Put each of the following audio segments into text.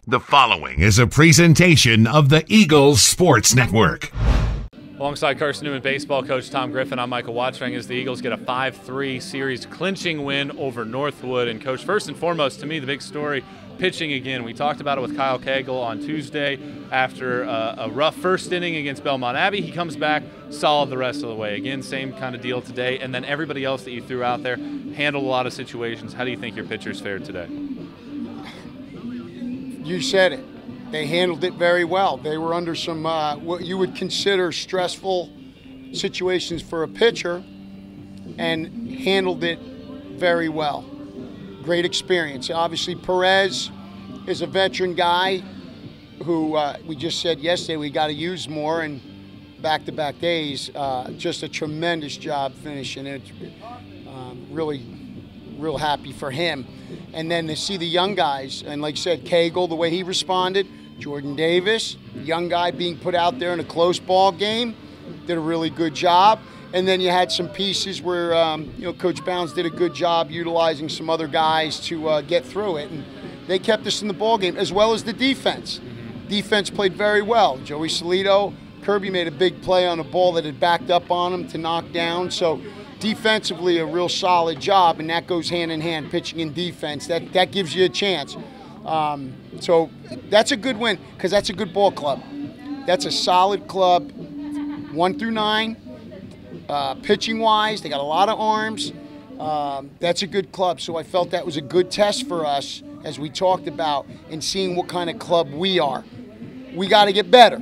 The following is a presentation of the Eagles Sports Network. Alongside Carson-Newman baseball coach Tom Griffin, I'm Michael Watching as the Eagles get a 5-3 series clinching win over Northwood. And coach, first and foremost, to me, the big story, pitching again. We talked about it with Kyle Cagle on Tuesday after a rough first inning against Belmont Abbey. He comes back solid the rest of the way. Again, same kind of deal today. And then everybody else that you threw out there handled a lot of situations. How do you think your pitchers fared today? You said it. They handled it very well. They were under some what you would consider stressful situations for a pitcher and handled it very well. Great experience. Obviously, Perez is a veteran guy who we just said yesterday we got to use more, and back-to-back days, just a tremendous job finishing it. Really real happy for him. And then to see the young guys, and like I said, Cagle, the way he responded, Jordan Davis, young guy being put out there in a close ball game, did a really good job. And then you had some pieces where, Coach Bounds did a good job utilizing some other guys to get through it. And they kept us in the ball game, as well as the defense. Defense played very well. Joey Salito, Kirby made a big play on a ball that had backed up on him to knock down. So defensively, a real solid job, and that goes hand in hand, pitching and defense. That gives you a chance. So that's a good win because that's a good ball club. That's a solid club, 1 through 9. Pitching-wise, they got a lot of arms. That's a good club, so I felt that was a good test for us as we talked about in seeing what kind of club we are. We got to get better.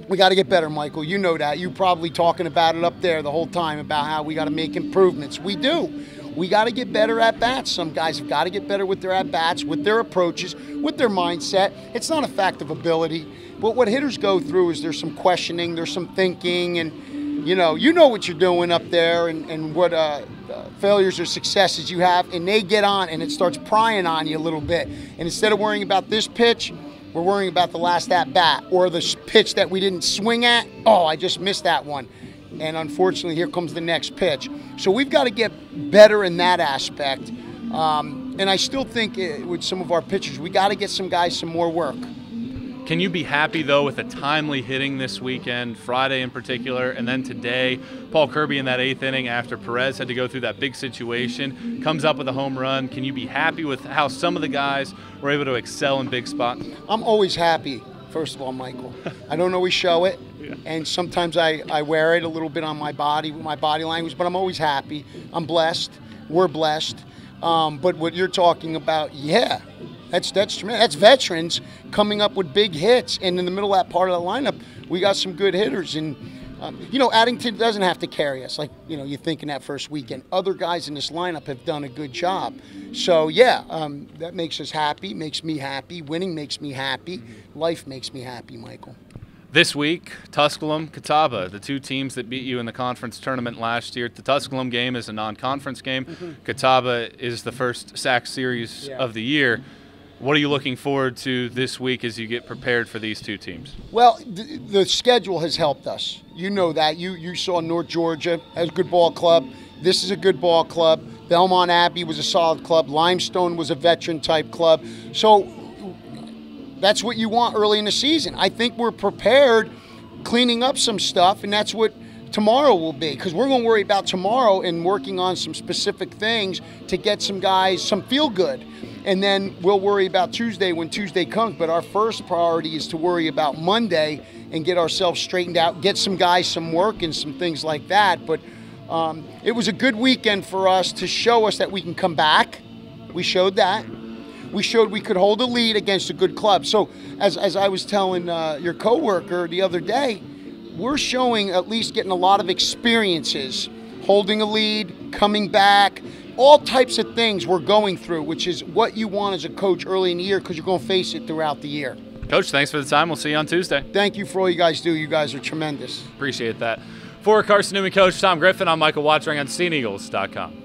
We got to get better, Michael. You know that. You're probably talking about it up there the whole time about how we got to make improvements. We do. We got to get better at bats. Some guys have got to get better with their at bats, with their approaches, with their mindset. It's not a fact of ability, but what hitters go through is there's some questioning, there's some thinking, and you know what you're doing up there, and what failures or successes you have, and they get on and it starts prying on you a little bit. And instead of worrying about this pitch, we're worrying about the last at-bat or the pitch that we didn't swing at. Oh, I just missed that one. And unfortunately, here comes the next pitch. So we've got to get better in that aspect. And I still think with some of our pitchers, we got to get some guys some more work. Can you be happy, though, with the timely hitting this weekend, Friday in particular, and then today, Paul Kirby in that 8th inning after Perez had to go through that big situation, comes up with a home run. Can you be happy with how some of the guys were able to excel in big spots? I'm always happy, first of all, Michael. I don't always show it, and sometimes I wear it a little bit on my body, with my body language, but I'm always happy. I'm blessed. We're blessed. But what you're talking about, yeah. That's tremendous. That's veterans coming up with big hits, and in the middle of that part of the lineup, we got some good hitters. And Addington doesn't have to carry us like you think in that first weekend. Other guys in this lineup have done a good job. So that makes us happy, makes me happy. Winning makes me happy. Life makes me happy, Michael. This week, Tusculum, Catawba, the two teams that beat you in the conference tournament last year. The Tusculum game is a non-conference game. Catawba is the first SAC series of the year. What are you looking forward to this week as you get prepared for these two teams? Well, the schedule has helped us. You know that. You saw North Georgia as a good ball club. This is a good ball club. Belmont Abbey was a solid club. Limestone was a veteran-type club. So that's what you want early in the season. I think we're prepared, cleaning up some stuff, and that's what tomorrow will be, because we're going to worry about tomorrow and working on some specific things to get some guys some feel good. And then we'll worry about Tuesday when Tuesday comes. But our first priority is to worry about Monday and get ourselves straightened out, get some guys some work and some things like that. But it was a good weekend for us to show us that we can come back. We showed that. We showed we could hold a lead against a good club. So as I was telling your coworker the other day, we're showing at least getting a lot of experiences, holding a lead, coming back, all types of things we're going through, which is what you want as a coach early in the year because you're going to face it throughout the year. Coach, thanks for the time. We'll see you on Tuesday. Thank you for all you guys do. You guys are tremendous. Appreciate that. For Carson-Newman coach Tom Griffin, I'm Michael Watching on SeenEagles.com.